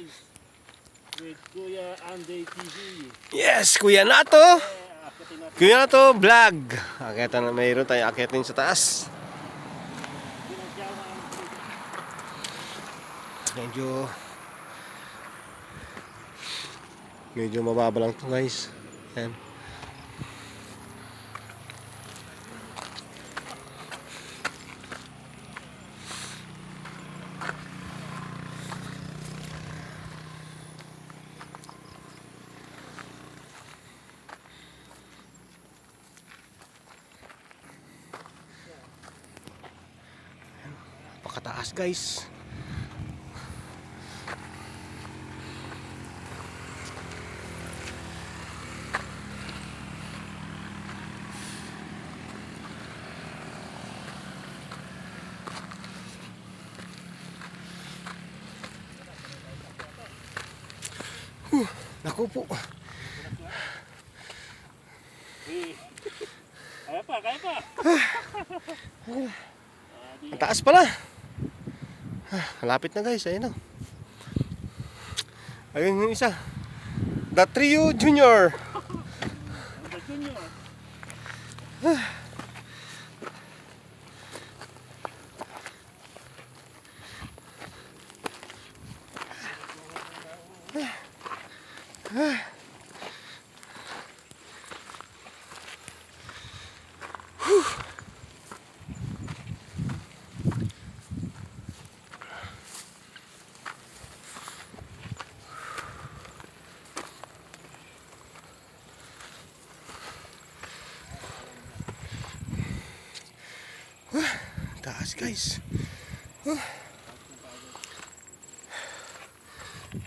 guys. With Kuya Andy TV. Yes, Kuya Nato. Kuya Nato vlog. Akitan na mayroon tayo akitin sa taas. Medyo mababa lang to guys. Yan. Napakataas guys. Naku po. Kaya pa. Ang taas pala. Malapit na guys, ayun na. Ayun yung isa. The Trio Junior. The Junior. Taas guys.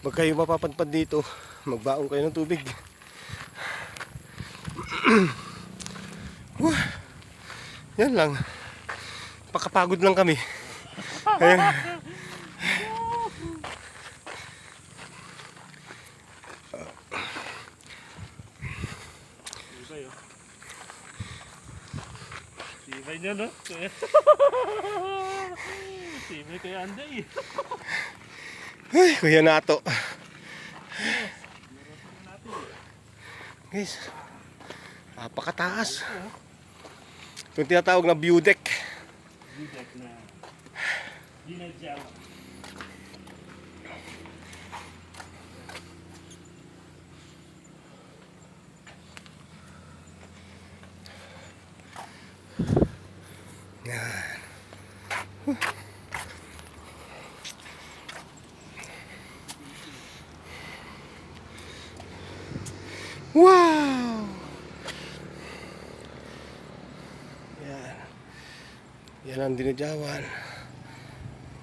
Pag kayo mapapadpad dito, magbaong kayo ng tubig. Yan lang. Pakapagod lang kami. Ayan. Sibay niya, no? Sibay kay Andy. Ay, Kuya Nato. Guys, napakataas. Ito yung tinatawag na view deck. View deck na ginadyaw. Yan. Wow! Yan. Yan ang dinadyawan.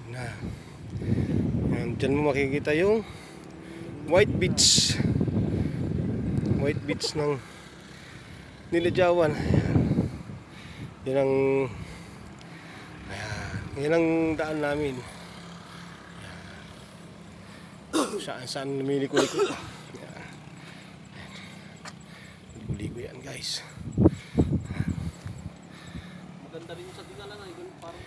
Na. Yan, dyan mo makikita yung white beach. White beach ng Dinadyawan. Yan ang yan ang daan namin. Saan lumiliko-liko. Ligo yan guys. Maganda rin sa tingala na, parang